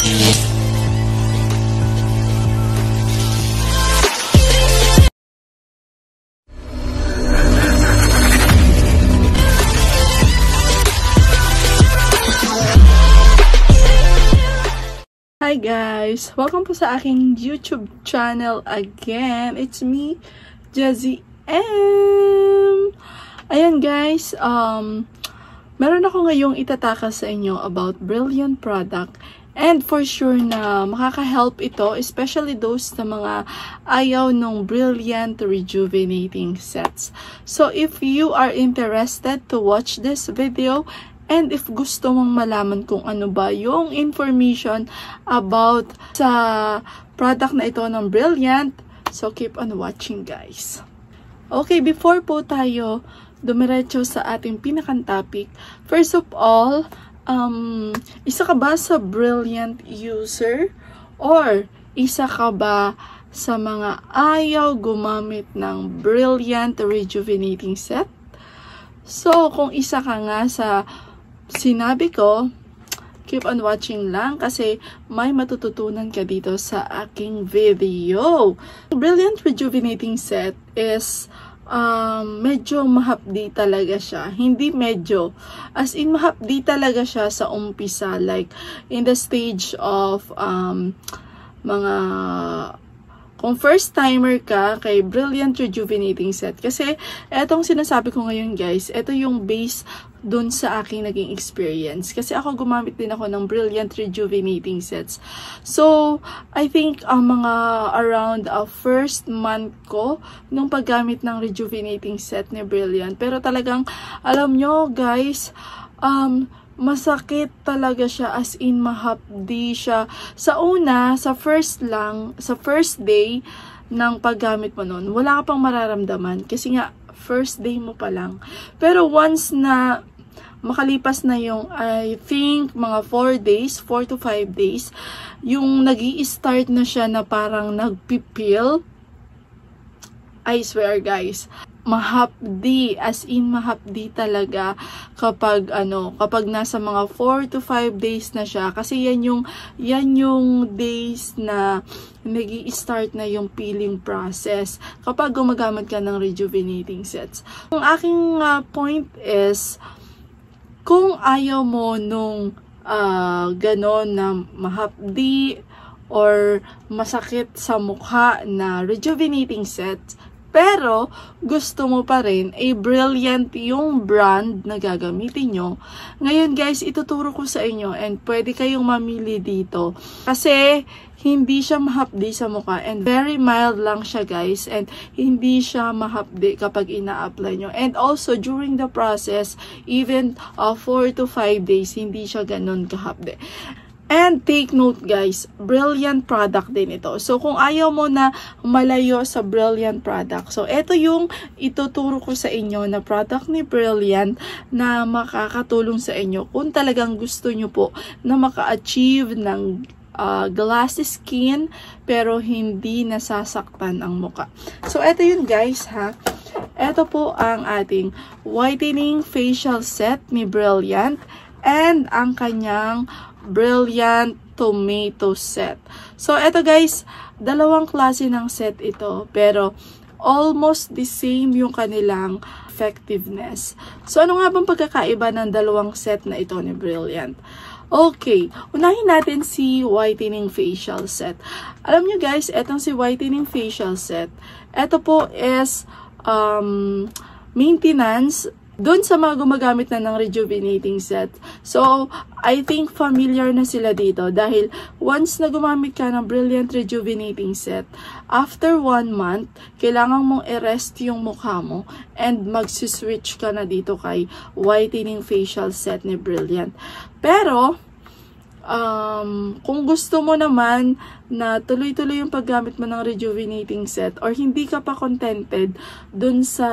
Hi guys! Welcome po sa aking YouTube channel again. It's me, Jazzy M. Ayan guys, meron ako ngayong itatakas sa inyo about Brilliant product. And for sure na makaka-help ito, especially those na mga ayaw nung Brilliant Rejuvenating Sets. So if you are interested to watch this video, and if gusto mong malaman kung ano ba yung information about sa product na ito ng Brilliant, so keep on watching guys. Okay, before po tayo dumiretso sa ating pinakang topic, first of all, isa ka ba sa Brilliant user? Or isa ka ba sa mga ayaw gumamit ng Brilliant Rejuvenating Set? So, kung isa ka nga sa sinabi ko, keep on watching lang kasi may matututunan ka dito sa aking video. Brilliant Rejuvenating Set is medyo mahapdi talaga siya. Hindi medyo. As in, mahapdi talaga siya sa umpisa. Like, in the stage of mga kung first timer ka kay Brilliant Rejuvenating Set. Kasi, etong sinasabi ko ngayon guys, ito yung base dun sa aking naging experience. Kasi ako gumamit din ako ng Brilliant Rejuvenating Sets. So, I think mga around first month ko nung paggamit ng Rejuvenating Set ni Brilliant. Pero talagang, alam nyo guys, masakit talaga siya, as in mahapdi siya. Sa una, sa first day ng paggamit mo nun, wala ka pang mararamdaman kasi nga first day mo pa lang. Pero once na makalipas na yung, I think, mga 4 to 5 days, yung nag-i-start na siya na parang nagpipil, I swear guys, mahapdi, as in mahapdi talaga kapag kapag nasa mga 4 to 5 days na siya, kasi yan yung days na nag-i-start na yung peeling process kapag gumagamit ka ng rejuvenating sets. Ang aking point is, kung ayaw mo nung ganon na mahapdi or masakit sa mukha na rejuvenating set, pero gusto mo pa rin Brilliant yung brand na gagamitin nyo, ngayon guys, ituturo ko sa inyo and pwede kayong mamili dito. Kasi hindi siya mahapdi sa mukha and very mild lang siya guys, and hindi siya mahapdi kapag ina-apply nyo. And also during the process, even 4 to 5 days, hindi siya ganun kahapdi. And take note guys, Brilliant product din ito. So kung ayaw mo na malayo sa Brilliant product, so ito yung ituturo ko sa inyo na product ni Brilliant na makakatulong sa inyo kung talagang gusto nyo po na maka-achieve ng glassy skin pero hindi nasasaktan ang muka. So ito yun guys ha. Ito po ang ating whitening facial set ni Brilliant and ang kanyang Brilliant Tomato Set. So, ito guys, dalawang klase ng set ito, pero almost the same yung kanilang effectiveness. So, ano nga bang pagkakaiba ng dalawang set na ito ni Brilliant? Okay, unahin natin si Whitening Facial Set. Alam nyo guys, etong si Whitening Facial Set, ito po is maintenance doon sa mga gumagamit na ng rejuvenating set. So, I think familiar na sila dito dahil once na gumamit ka ng Brilliant Rejuvenating Set, after 1 month, kailangan mong i-rest yung mukha mo and magsiswitch ka na dito kay Whitening Facial Set ni Brilliant. Pero, kung gusto mo naman na tuloy-tuloy yung paggamit mo ng rejuvenating set or hindi ka pa contented dun sa,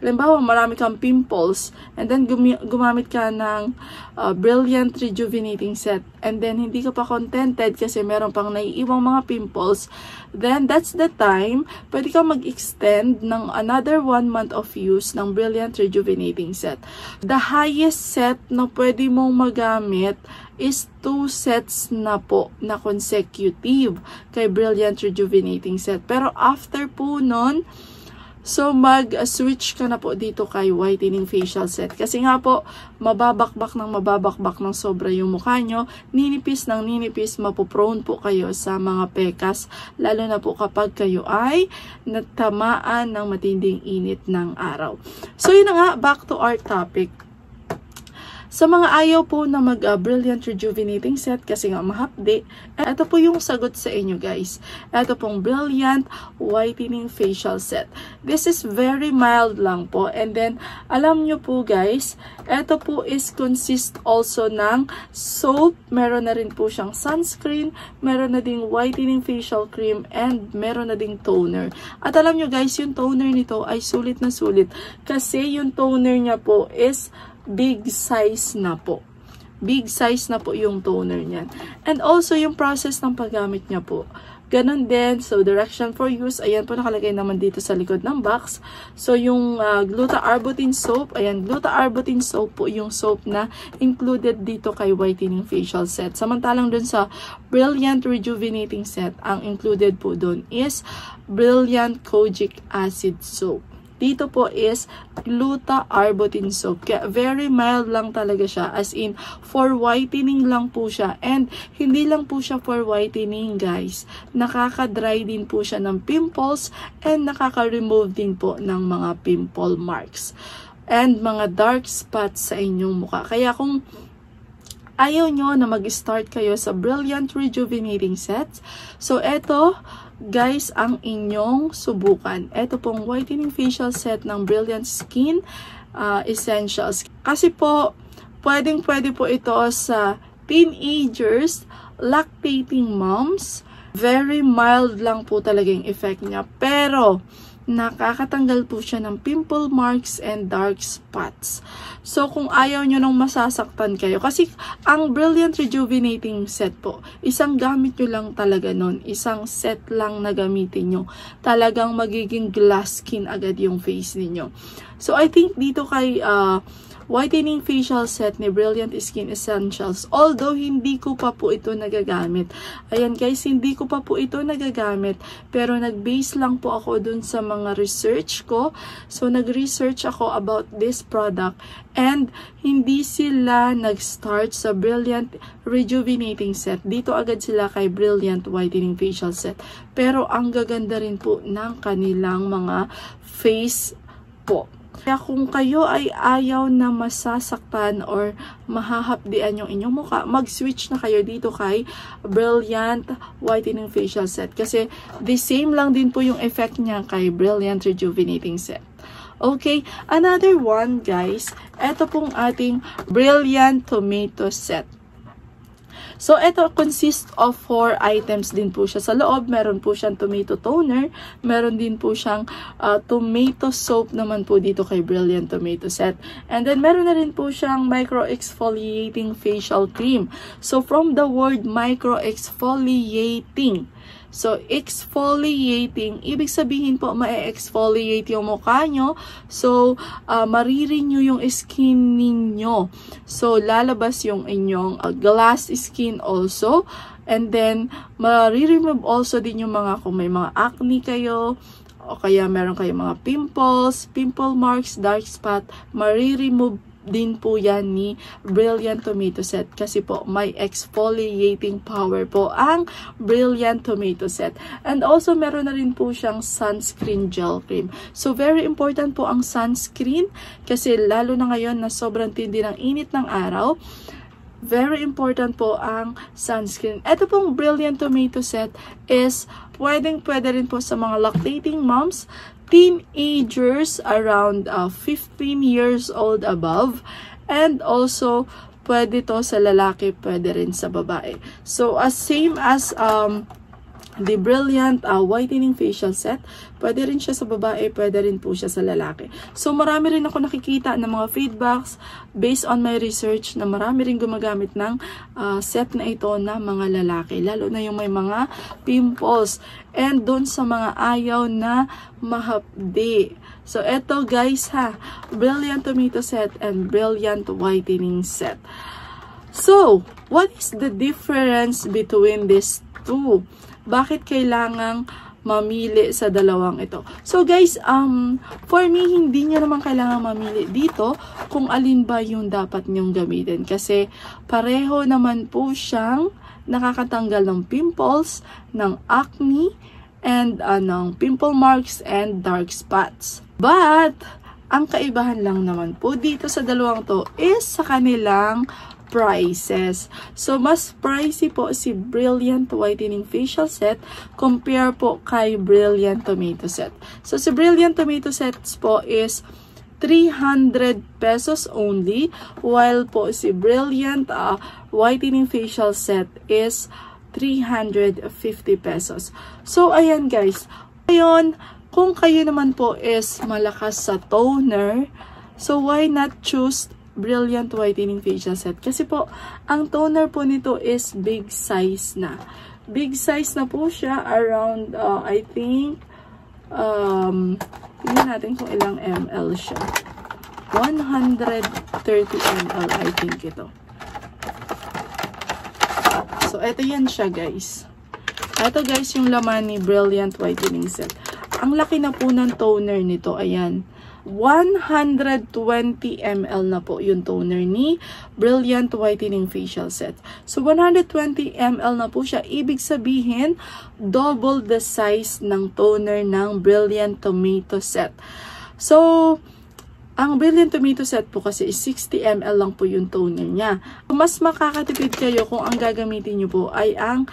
halimbawa marami kang pimples and then gumamit ka ng Brilliant rejuvenating set and then hindi ka pa contented kasi meron pang naiiwang mga pimples, then that's the time pwede ka mag-extend ng another 1 month of use ng Brilliant rejuvenating set. The highest set na pwede mong magamit is 2 sets na po na consecutive kay Brilliant rejuvenating set. Pero after po nun, so mag-switch ka na po dito kay whitening facial set. Kasi nga po, mababakbak ng sobra yung mukha nyo, ninipis ng ninipis, mapoprone po kayo sa mga pekas, lalo na po kapag kayo ay natamaan ng matinding init ng araw. So yun na nga, back to our topic. Sa mga ayaw po na mag-Brilliant rejuvenating set kasi nga mahapdi, ito po yung sagot sa inyo guys. Ito pong Brilliant whitening facial set. This is very mild lang po. And then, alam nyo po guys, ito po is consist also ng soap. Meron na rin po siyang sunscreen. Meron na ding whitening facial cream. And meron na ding toner. At alam nyo guys, yung toner nito ay sulit na sulit. Kasi yung toner niya po is big size na po. Big size na po yung toner niyan. And also, yung process ng paggamit niya po. Ganon din. So, direction for use. Ayan po, nakalagay naman dito sa likod ng box. So, yung gluta-arbutin soap. Ayan, gluta-arbutin soap po yung soap na included dito kay whitening facial set. Samantalang dun sa Brilliant rejuvenating set, ang included po dun is Brilliant kojic acid soap. Dito po is gluta-arbutin soap. Kaya very mild lang talaga siya. As in, for whitening lang po siya. And hindi lang po siya for whitening guys. Nakaka-dry din po siya ng pimples and nakaka-remove din po ng mga pimple marks. And mga dark spots sa inyong mukha. Kaya kung ayaw nyo na mag-start kayo sa Brilliant rejuvenating sets, so eto guys, ang inyong subukan. Ito pong whitening facial set ng Brilliant Skin Essentials. Kasi po, pwede po ito sa teenagers, lactating moms. Very mild lang po talaga yung effect niya. Pero, nakakatanggal po siya ng pimple marks and dark spots. So, kung ayaw nyo nung masasaktan kayo, kasi ang Brilliant rejuvenating set po, isang gamit nyo lang talaga nun, isang set lang na gamitin nyo, talagang magiging glass skin agad yung face ninyo. So, I think dito kay whitening facial set ni Brilliant Skin Essentials, although hindi ko pa po ito nagagamit. Ayan guys, hindi ko pa po ito nagagamit, pero nag-base lang po ako dun sa mga research ko. So, nag-research ako about this product and hindi sila nag-start sa Brilliant rejuvenating set. Dito agad sila kay Brilliant whitening facial set. Pero ang gaganda rin po ng kanilang mga face po. Kaya kung kayo ay ayaw na masasaktan or mahahapdian yung inyong mukha, mag-switch na kayo dito kay Brilliant whitening facial set. Kasi the same lang din po yung effect niya kay Brilliant rejuvenating set. Okay, another one guys, ito pong ating Brilliant tomato set. So, ito consists of 4 items din po siya sa loob. Meron po siyang tomato toner. Meron din po siyang tomato soap naman po dito kay Brilliant tomato set. And then, meron na rin po siyang micro-exfoliating facial cream. So, from the word micro-exfoliating, so, exfoliating, ibig sabihin po, ma-exfoliate yung mukha nyo. So, marirenew yung skin ninyo. So, lalabas yung inyong glass skin also. And then, mariremove also din yung mga, kung may mga acne kayo, o kaya meron kayong mga pimples, pimple marks, dark spot, mariremove din po yan ni Brilliant tomato set kasi po may exfoliating power po ang Brilliant tomato set. And also meron na rin po siyang sunscreen gel cream. So very important po ang sunscreen kasi lalo na ngayon na sobrang tindi ng init ng araw. Very important po ang sunscreen. Ito pong Brilliant tomato set is pwede rin po sa mga lactating moms, teenagers around 15 years old above, and also pwede to sa lalaki, pwede rin sa babae. So, same as The Brilliant Whitening Facial Set. Pwede rin siya sa babae, pwede rin po siya sa lalaki. So, marami rin ako nakikita ng mga feedbacks based on my research na marami rin gumagamit ng set na ito na mga lalaki. Lalo na yung may mga pimples. And doon sa mga ayaw na mahapdi. So, eto guys ha. Brilliant Tomato Set and Brilliant Whitening Set. So, what is the difference between these two? Bakit kailangang mamili sa dalawang ito? So guys, for me, hindi nyo naman kailangan mamili dito kung alin ba yung dapat nyong gamitin. Kasi pareho naman po siyang nakakatanggal ng pimples, ng acne, and ng pimple marks and dark spots. But, ang kaibahan lang naman po dito sa dalawang to is sa kanilang prices. So, mas pricey po si Brilliant Whitening Facial Set compare po kay Brilliant Tomato Set. So, si Brilliant Tomato Sets po is 300 pesos only, while po si Brilliant Whitening Facial Set is 350 pesos. So, ayan guys. Ngayon, kung kayo naman po is malakas sa toner, so why not choose Brilliant Whitening Facial Set? Kasi po, ang toner po nito is big size na. Big size na po siya, around, I think, tingnan natin kung ilang ml siya. 130 ml, I think ito. So, ito yan siya, guys. Ito, guys, yung laman ni Brilliant Whitening Set. Ang laki na po ng toner nito, ayan. 120 ml na po yung toner ni Brilliant Whitening Facial Set. So, 120 ml na po siya. Ibig sabihin, double the size ng toner ng Brilliant Tomato Set. So, ang Brilliant Tomato Set po kasi is 60 ml lang po yung toner niya. Mas makakatipid kayo kung ang gagamitin nyo po ay ang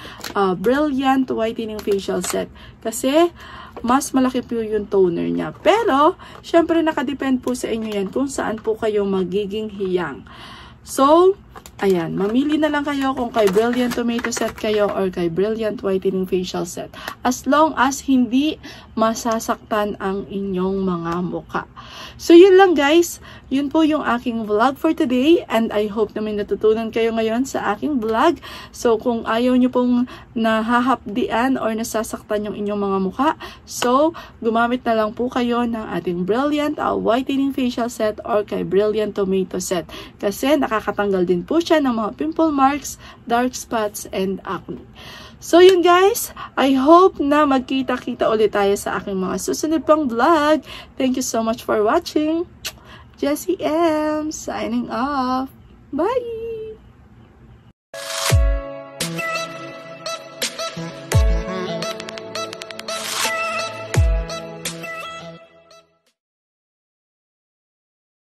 Brilliant Whitening Facial Set. Kasi, mas malaki po yung toner niya. Pero, syempre nakadepend po sa inyo yan kung saan po kayo magiging hiyang. So, ayan, mamili na lang kayo kung kay Brilliant Tomato Set kayo or kay Brilliant Whitening Facial Set. As long as hindi masasaktan ang inyong mga muka. So, yun lang guys. Yun po yung aking vlog for today. And I hope na may natutunan kayo ngayon sa aking vlog. So, kung ayaw nyo pong nahahapdian or nasasaktan yung inyong mga muka, so, gumamit na lang po kayo ng ating Brilliant Whitening Facial Set or kay Brilliant Tomato Set. Kasi nakakatanggal din po siya ng mga pimple marks, dark spots, and acne. So yun guys, I hope na magkita-kita ulit tayo sa aking mga susunod pang vlog. Thank you so much for watching. Jessie M signing off. Bye!